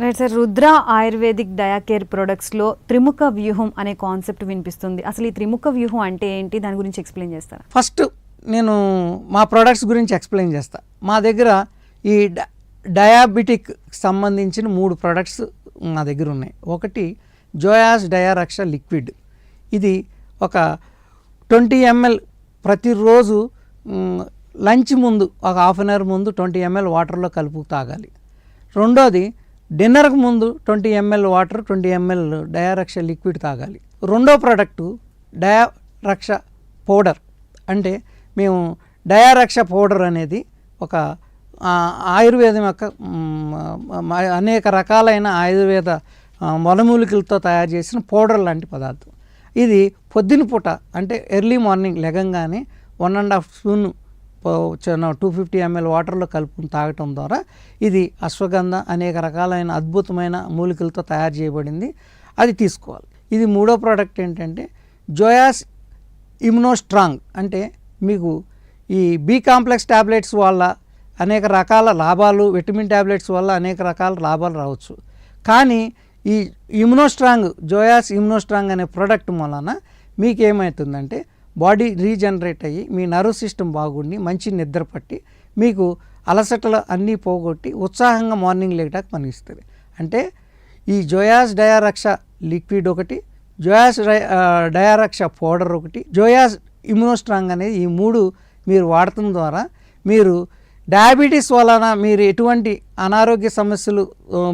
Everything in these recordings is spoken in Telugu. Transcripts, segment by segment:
Right sir. Rudra Ayurvedic Diacare ప్రొడక్ట్స్లో త్రిముఖ వ్యూహం అనే కాన్సెప్ట్ వినిపిస్తుంది. అసలు ఈ త్రిముఖ వ్యూహం అంటే ఏంటి, దాని గురించి ఎక్స్ప్లెయిన్ చేస్తారా? ఫస్ట్ నేను మా ప్రొడక్ట్స్ గురించి ఎక్స్ప్లెయిన్ చేస్తా. మా దగ్గర ఈ డయాబెటిక్ సంబంధించిన 3 ప్రొడక్ట్స్ మా దగ్గర ఉన్నాయి. ఒకటి జోయాస్ డయారక్ష లిక్విడ్. ఇది ఒక 20 ml ప్రతిరోజు లంచ్ ముందు ఒక హాఫ్ అన్ అవర్ ముందు 20 ml వాటర్లో కలుపు తాగాలి. రెండోది డిన్నర్కి ముందు 20 ml వాటర్ 20 ml డయారక్ష లిక్విడ్ తాగాలి. రెండో ప్రోడక్టు డయారక్ష పౌడర్. అంటే మేము డయారక్ష పౌడర్ అనేది ఒక ఆయుర్వేదం యొక్క అనేక రకాలైన ఆయుర్వేద వనమూలికలతో తయారు చేసిన పౌడర్ లాంటి పదార్థం. ఇది పొద్దున పూట అంటే ఎర్లీ మార్నింగ్ లెగంగానే 1.5 స్పూన్ 250 ml వాటర్లో కలుపుకుని తాగటం ద్వారా ఇది అశ్వగంధ అనేక రకాలైన అద్భుతమైన మూలికలతో తయారు చేయబడింది. అది తీసుకోవాలి. ఇది మూడో ప్రోడక్ట్ ఏంటంటే జోయాస్ ఇమ్యునోస్ట్రాంగ్. అంటే మీకు ఈ బి కాంప్లెక్స్ ట్యాబ్లెట్స్ వల్ల అనేక రకాల లాభాలు, విటమిన్ ట్యాబ్లెట్స్ వల్ల అనేక రకాల లాభాలు రావచ్చు. కానీ ఈ ఇమ్యునోస్ట్రాంగ్ జోయాస్ ఇమ్యునోస్ట్రాంగ్ అనే ప్రోడక్ట్ వలన మీకు ఏమవుతుందంటే బాడీ రీజనరేట్ అయ్యి మీ నర్వ్ సిస్టమ్ బాగుండి మంచి నిద్ర పట్టి మీకు అలసటలు అన్నీ పోగొట్టి ఉత్సాహంగా మార్నింగ్ లేటానికి పనిస్తుంది. అంటే ఈ జోయాస్ డయారక్ష లిక్విడ్ ఒకటి, జోయాస్ డయారక్ష పౌడర్ ఒకటి, జోయాస్ ఇమ్యునోస్ట్రాంగ్ అనేది ఈ 3 మీరు వాడటం ద్వారా మీరు డయాబెటీస్ వలన మీరు ఎటువంటి అనారోగ్య సమస్యలు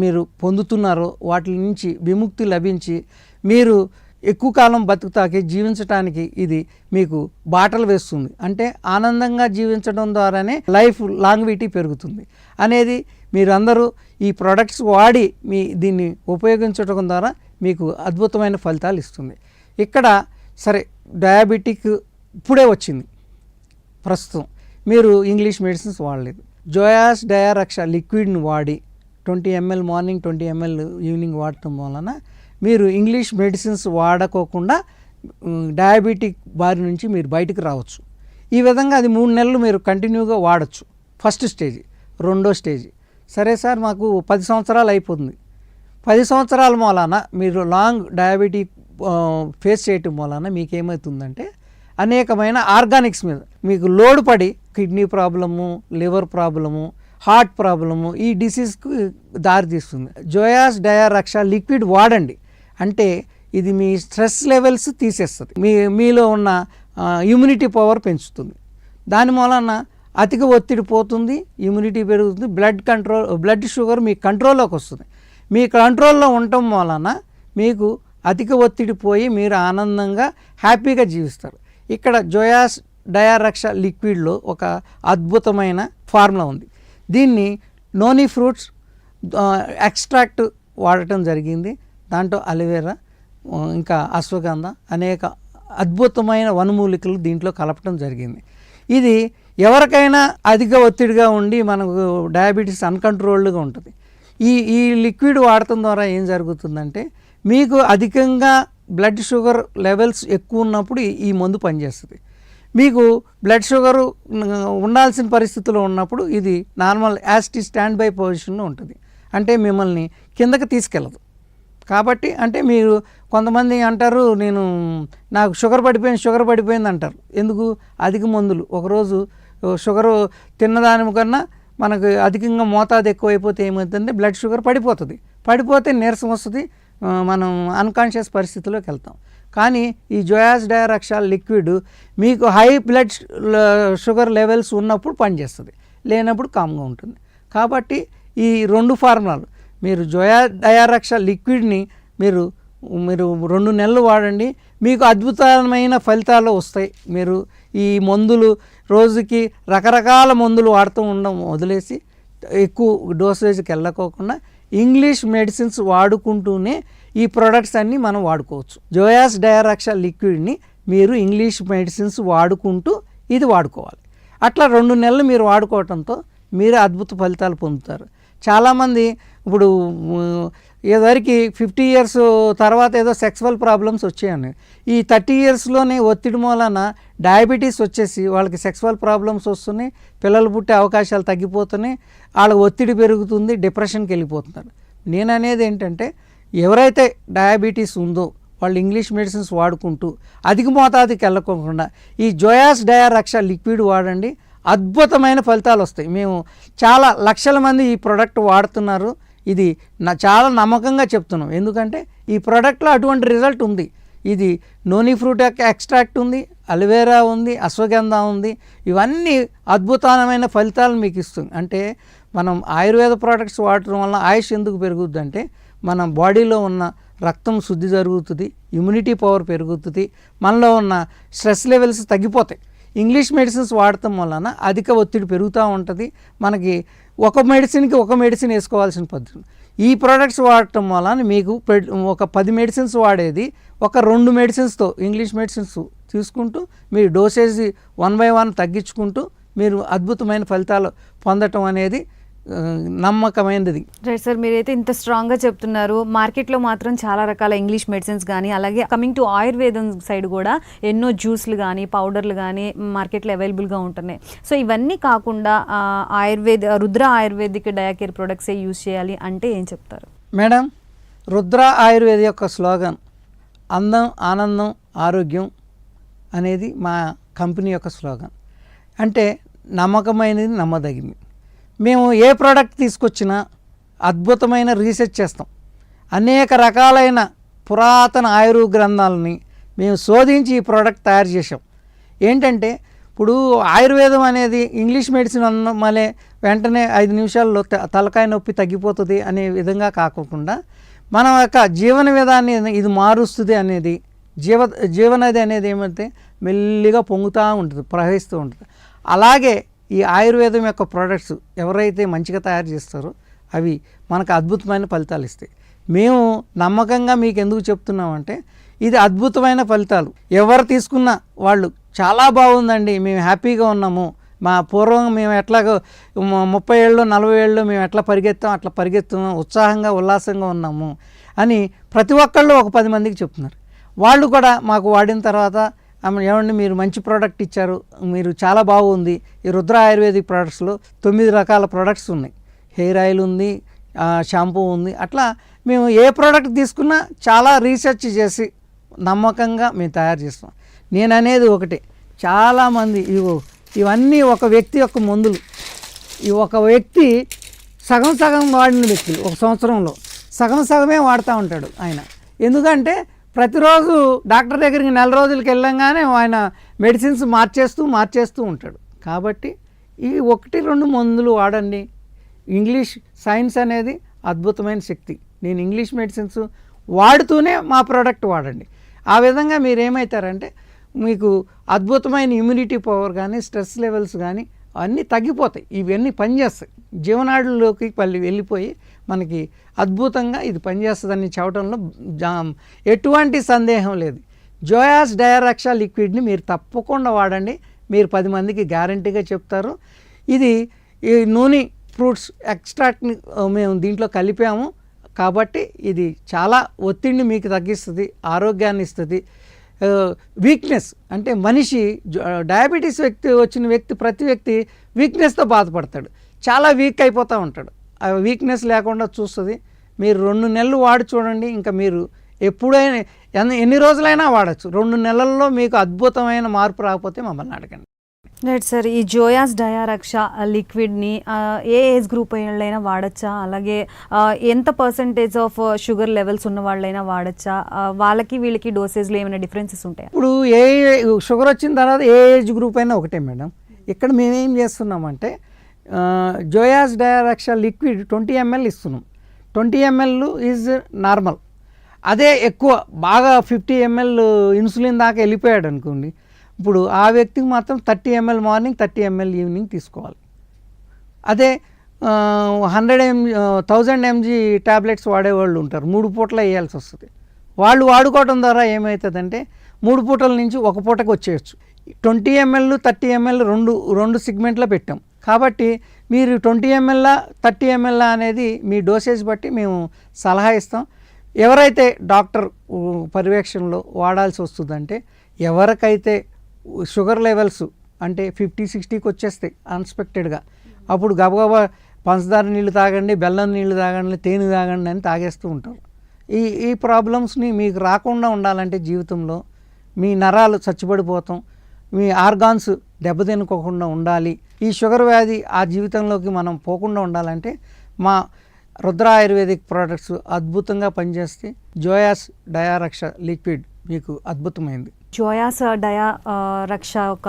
మీరు పొందుతున్నారో వాటి నుంచి విముక్తి లభించి మీరు ఎక్కువ కాలం బతుకుతాకి జీవించడానికి ఇది మీకు బాటలు వేస్తుంది. అంటే ఆనందంగా జీవించడం ద్వారానే లైఫ్ లాంగ్విటీ పెరుగుతుంది అనేది మీరు అందరూ ఈ ప్రొడక్ట్స్ వాడి దీన్ని ఉపయోగించడం ద్వారా మీకు అద్భుతమైన ఫలితాలు ఇస్తుంది. ఇక్కడ సరే డయాబెటిక్ ఇప్పుడే వచ్చింది, ప్రస్తుతం మీరు ఇంగ్లీష్ మెడిసిన్స్ వాడలేదు. జోయాస్ డయారక్ష లిక్విడ్ని వాడి 20 ml మార్నింగ్ 20 ml ఈవినింగ్ వాడటం వలన మీరు ఇంగ్లీష్ మెడిసిన్స్ వాడకోకుండా డయాబెటిక్ బారి నుంచి మీరు బయటకు రావచ్చు. ఈ విధంగా అది 3 నెలలు మీరు కంటిన్యూగా వాడచ్చు. First stage. రెండో స్టేజ్ సరే సార్ మాకు 10 సంవత్సరాలు అయిపోతుంది. 10 సంవత్సరాల మూలాన మీరు లాంగ్ డయాబెటిక్ ఫేస్ చేయటం మూలాన మీకేమవుతుందంటే అనేకమైన ఆర్గానిక్స్ మీద మీకు లోడ్ పడి kidney problem, liver problem, heart problem ఈ డిసీజ్కి దారితీస్తుంది. జోయాస్ డయారక్ష లిక్విడ్ వాడండి. అంటే ఇది మీ స్ట్రెస్ లెవెల్స్ తీసేస్తుంది, మీలో ఉన్న ఇమ్యూనిటీ పవర్ పెంచుతుంది. దాని మూలన అధిక ఒత్తిడి పోతుంది, ఇమ్యూనిటీ పెరుగుతుంది, బ్లడ్ షుగర్ మీ కంట్రోల్లోకి వస్తుంది. మీ కంట్రోల్లో ఉండటం వలన మీకు అధిక ఒత్తిడి పోయి మీరు ఆనందంగా హ్యాపీగా జీవిస్తారు. ఇక్కడ జోయాస్ డయారక్ష లిక్విడ్లో ఒక అద్భుతమైన ఫార్ములా ఉంది. దీన్ని నోని ఫ్రూట్స్ ఎక్స్ట్రాక్ట్ వాడటం జరిగింది. దాంట్లో అలోవెరా ఇంకా అశ్వగంధ అనేక అద్భుతమైన వనమూలికలు దీంట్లో కలపటం జరిగింది. ఇది ఎవరికైనా అధిక ఒత్తిడిగా ఉండి మనకు డయాబెటీస్ అన్కంట్రోల్డ్గా ఉంటుంది. ఈ లిక్విడ్ వాడటం ద్వారా ఏం జరుగుతుందంటే మీకు అధికంగా బ్లడ్ షుగర్ లెవెల్స్ ఎక్కువ ఉన్నప్పుడు ఈ మందు పనిచేస్తుంది. మీకు బ్లడ్ షుగర్ ఉండాల్సిన పరిస్థితిలో ఉన్నప్పుడు ఇది నార్మల్ యాస్టి స్టాండ్ బై పొజిషన్లో ఉంటుంది. అంటే మిమ్మల్ని కిందకి తీసుకెళ్ళదు. కాబట్టి అంటే మీరు కొంతమంది అంటారు నాకు షుగర్ పడిపోయింది అంటారు. ఎందుకు? అధిక మందులు ఒకరోజు షుగరు తిన్నదానికన్నా మనకు అధికంగా మోతాదు ఎక్కువైపోతే ఏమవుతుందంటే బ్లడ్ షుగర్ పడిపోతే నీరసం వస్తుంది, మనం అన్కాన్షియస్ పరిస్థితిలోకి వెళ్తాం. కానీ ఈ జోయాస్ డయారక్ష లిక్విడ్ మీకు హై బ్లడ్ షుగర్ లెవెల్స్ ఉన్నప్పుడు పనిచేస్తుంది, లేనప్పుడు కామ్గా ఉంటుంది. కాబట్టి ఈ 2 ఫార్ములాలు మీరు జోయాస్ డయారక్ష లిక్విడ్ని మీరు 2 నెలలు వాడండి, మీకు అద్భుతమైన ఫలితాలు వస్తాయి. మీరు ఈ మందులు రోజుకి రకరకాల మందులు వాడుతూ ఉండడం వదిలేసి ఎక్కువ డోసేజ్కి వెళ్ళకోకుండా ఇంగ్లీష్ మెడిసిన్స్ వాడుకుంటూనే ఈ ప్రొడక్ట్స్ అన్నీ మనం వాడుకోవచ్చు. జోయాస్ డయారక్ష లిక్విడ్ని మీరు ఇంగ్లీష్ మెడిసిన్స్ వాడుకుంటూ ఇది వాడుకోవాలి. అట్లా 2 నెలలు మీరు వాడుకోవడంతో మీరు అద్భుత ఫలితాలు పొందుతారు. చాలామంది ఇప్పుడు ఏదరికి 50 years తర్వాత ఏదో సెక్సువల్ ప్రాబ్లమ్స్ వచ్చాయని ఈ 30 yearsలోనే ఒత్తిడి మూలన డయాబెటీస్ వచ్చేసి వాళ్ళకి సెక్సువల్ ప్రాబ్లమ్స్ వస్తున్నాయి, పిల్లలు పుట్టే అవకాశాలు తగ్గిపోతున్నాయి, వాళ్ళకి ఒత్తిడి పెరుగుతుంది, డిప్రెషన్కి వెళ్ళిపోతున్నారు. నేను అనేది ఏంటంటే ఎవరైతే డయాబెటీస్ ఉందో వాళ్ళు ఇంగ్లీష్ మెడిసిన్స్ వాడుకుంటూ అధిక మోతాదుకి వెళ్ళకుండా ఈ జోయాస్ డయా రక్ష లిక్విడ్ వాడండి, అద్భుతమైన ఫలితాలు వస్తాయి. మేము చాలా లక్షల మంది ఈ ప్రోడక్ట్ వాడుతున్నారు. ఇది చాలా నమ్మకంగా చెప్తున్నాం, ఎందుకంటే ఈ ప్రోడక్ట్లో అటువంటి రిజల్ట్ ఉంది. ఇది నోని ఫ్రూట్ ఎక్స్ట్రాక్ట్ ఉంది, అలోవెరా ఉంది, అశ్వగంధ ఉంది. ఇవన్నీ అద్భుతమైన ఫలితాలు మీకు ఇస్తుంది. అంటే మనం ఆయుర్వేద ప్రోడక్ట్స్ వాడటం వల్ల ఆయుష్ ఎందుకు పెరుగుద్ది అంటే మన బాడీలో ఉన్న రక్తం శుద్ధి జరుగుతుంది, ఇమ్యూనిటీ పవర్ పెరుగుతుంది, మనలో ఉన్న స్ట్రెస్ లెవెల్స్ తగ్గిపోతాయి. ఇంగ్లీష్ మెడిసిన్స్ వాడటం వలన అధిక ఒత్తిడి పెరుగుతూ ఉంటుంది. మనకి ఒక మెడిసిన్కి ఒక మెడిసిన్ వేసుకోవాల్సిన పద్ధతి. ఈ ప్రోడక్ట్స్ వాడటం వలన మీకు ఒక 10 మెడిసిన్స్ వాడేది ఒక 2 మెడిసిన్స్తో ఇంగ్లీష్ మెడిసిన్స్ తీసుకుంటూ మీరు డోసేజ్ 1 by 1 తగ్గించుకుంటూ మీరు అద్భుతమైన ఫలితాలు పొందటం అనేది నమ్మకమైనది. రైట్ సార్, మీరైతే ఇంత స్ట్రాంగ్గా చెప్తున్నారు. మార్కెట్లో మాత్రం చాలా రకాల ఇంగ్లీష్ మెడిసిన్స్ కానీ, అలాగే కమింగ్ టు ఆయుర్వేదం సైడ్ కూడా ఎన్నో జ్యూస్లు కానీ పౌడర్లు కానీ మార్కెట్లో అవైలబుల్గా ఉంటున్నాయి. సో ఇవన్నీ కాకుండా రుద్ర ఆయుర్వేదిక్ డయాకేర్ ప్రొడక్ట్సే యూజ్ చేయాలి అంటే ఏం చెప్తారు? మేడం, రుద్ర ఆయుర్వేద యొక్క స్లోగన్ అందం, ఆనందం, ఆరోగ్యం అనేది మా కంపెనీ యొక్క స్లోగన్. అంటే నమ్మకమైనది, నమ్మదగింది. మేము ఏ ప్రోడక్ట్ తీసుకొచ్చినా అద్భుతమైన రీసెర్చ్ చేస్తాం. అనేక రకాలైన పురాతన ఆయుర్వేద గ్రంథాలని మేము శోధించి ఈ ప్రోడక్ట్ తయారు చేసాం. ఏంటంటే ఇప్పుడు ఆయుర్వేదం అనేది ఇంగ్లీష్ మెడిసిన్ అన్న మళ్ళీ వెంటనే 5 నిమిషాల్లో తలకాయ నొప్పి తగ్గిపోతుంది అనే విధంగా కాకుండా మన యొక్క జీవన విధాన్ని ఇది మారుస్తుంది అనేది జీవనది అనేది ఏమంటే మెల్లిగా పొంగుతూ ఉంటుంది, ప్రవహిస్తూ ఉంటుంది. అలాగే ఈ ఆయుర్వేదం యొక్క ప్రోడక్ట్స్ ఎవరైతే మంచిగా తయారు చేస్తారో అవి మనకు అద్భుతమైన ఫలితాలు ఇస్తాయి. మేము నమ్మకంగా మీకు ఎందుకు చెప్తున్నామంటే ఇది అద్భుతమైన ఫలితాలు. ఎవరు తీసుకున్నా వాళ్ళు చాలా బాగుందండి, మేము హ్యాపీగా ఉన్నాము, మా పూర్వం మేము ఎట్లాగో 30 ఏళ్ళు 40 ఏళ్ళు మేము ఎట్లా పరిగెత్తాం అట్లా పరిగెత్తున్నాం, ఉత్సాహంగా ఉల్లాసంగా ఉన్నాము అని ప్రతి ఒక్కళ్ళు ఒక 10 మందికి చెప్తున్నారు. వాళ్ళు కూడా మాకు వాడిన తర్వాత ఏమండి మీరు మంచి ప్రోడక్ట్ ఇచ్చారు, మీరు చాలా బాగుంది. ఈ రుద్ర ఆయుర్వేదిక్ ప్రోడక్ట్స్లో 9 రకాల ప్రోడక్ట్స్ ఉన్నాయి. హెయిర్ ఆయిల్ ఉంది, షాంపూ ఉంది. అట్లా మేము ఏ ప్రోడక్ట్ తీసుకున్నా చాలా రీసెర్చ్ చేసి నమ్మకంగా మేము తయారు చేస్తాం. నేను అనేది ఒకటే, చాలామంది ఇవన్నీ ఒక వ్యక్తి యొక్క మందులు. ఈ ఒక వ్యక్తి సగం వాడిన వ్యక్తులు ఒక సంవత్సరంలో సగమే వాడుతూ ఉంటాడు ఆయన. ఎందుకంటే ప్రతిరోజు డాక్టర్ దగ్గరికి 4 రోజులకి వెళ్ళంగానే ఆయన మెడిసిన్స్ మార్చేస్తూ ఉంటాడు. కాబట్టి ఈ 1-2 మందులు వాడండి. ఇంగ్లీష్ సైన్స్ అనేది అద్భుతమైన శక్తి. నేను ఇంగ్లీష్ మెడిసిన్స్ వాడుతూనే మా ప్రోడక్ట్ వాడండి. ఆ విధంగా మీరు ఏమవుతారంటే మీకు అద్భుతమైన ఇమ్యూనిటీ పవర్ కానీ స్ట్రెస్ లెవెల్స్ కానీ అన్నీ తగ్గిపోతాయి. ఇవన్నీ పనిచేస్తాయి, జీవనాడుల్లోకి వెళ్ళిపోయి మనకి అద్భుతంగా ఇది పనిచేస్తుందని చెప్పడంలో ఎటువంటి సందేహం లేదు. జోయాస్ డయా రక్ష లిక్విడ్ని మీరు తప్పకుండా వాడండి. మీరు 10 మందికి గ్యారంటీగా చెప్తారు. ఇది ఈ నూనె ఫ్రూట్స్ ఎక్స్ట్రాక్ట్ని మేము దీంట్లో కలిపాము కాబట్టి ఇది చాలా ఒత్తిడిని మీకు తగ్గిస్తుంది, ఆరోగ్యాన్ని ఇస్తుంది. వీక్నెస్ అంటే మనిషి డయాబెటీస్ ప్రతి వ్యక్తి వీక్నెస్తో బాధపడతాడు, చాలా వీక్ అయిపోతూ ఉంటాడు. ఆ వీక్నెస్ లేకుండా చూస్తుంది. మీరు 2 నెలలు వాడి చూడండి, ఇంకా మీరు ఎప్పుడైనా ఎన్ని రోజులైనా వాడచ్చు. 2 నెలల్లో మీకు అద్భుతమైన మార్పు రాకపోతే మమ్మల్ని అడగండి. రైట్ సార్, ఈ జోయాస్ డయా రక్ష లిక్విడ్ని ఏ ఏజ్ గ్రూప్ వాళ్ళైనా వాడచ్చా? అలాగే ఎంత పర్సంటేజ్ ఆఫ్ షుగర్ లెవెల్స్ ఉన్న వాళ్ళైనా వాడచ్చా? వాళ్ళకి వీళ్ళకి డోసేజ్లో ఏమైనా డిఫరెన్సెస్ ఉంటాయా? ఇప్పుడు ఏ షుగర్ వచ్చిన తర్వాత ఏ ఏజ్ గ్రూప్ అయినా ఒకటే మేడం. ఇక్కడ మేమేం చేస్తున్నామంటే జోయాస్ డయా రక్ష లిక్విడ్ 20 ml ఇస్తున్నాం. 20 ml ఈజ్ నార్మల్. అదే ఎక్కువ బాగా 50 ml ఇన్సులిన్ దాకా వెళ్ళిపోయాడు అనుకోండి, ఇప్పుడు ఆ వ్యక్తికి మాత్రం 30 ml మార్నింగ్ 30 ml ఈవినింగ్ తీసుకోవాలి. అదే 1000 mg ట్యాబ్లెట్స్ వాడేవాళ్ళు ఉంటారు, 3 పూటలు వేయాల్సి వస్తుంది. వాళ్ళు వాడుకోవడం ద్వారా ఏమవుతుందంటే 3 పూటల నుంచి 1 పూటకు వచ్చేయచ్చు. 20 ml 30 ml రెండు సెగ్మెంట్లో పెట్టాం కాబట్టి మీరు 20 ml 30 ml అనేది మీ డోసేజ్ బట్టి మేము సలహా ఇస్తాం. ఎవరైతే డాక్టర్ పర్యవేక్షణలో వాడాల్సి వస్తుందంటే ఎవరికైతే షుగర్ లెవెల్స్ అంటే 50-60కి వచ్చేస్తాయి అన్ఎక్స్పెక్టెడ్గా, అప్పుడు గబగబా పంచదార నీళ్ళు తాగండి, బెల్లం నీళ్ళు తాగండి, తేనె తాగండి అని తాగేస్తూ ఉంటారు. ఈ ప్రాబ్లమ్స్ని మీకు రాకుండా ఉండాలంటే జీవితంలో మీ నరాలు చచ్చుబడిపోతాం, మీ ఆర్గాన్స్ దెబ్బతినుకోకుండా ఉండాలి, ఈ షుగర్ వ్యాధి ఆ జీవితంలోకి మనం పోకుండా ఉండాలంటే మా రుద్ర ఆయుర్వేదిక్ ప్రోడక్ట్స్ అద్భుతంగా పనిచేస్తే జోయాస్ డయా రక్ష లిక్విడ్ మీకు అద్భుతమైంది. జోయాస్ డయా రక్ష ఒక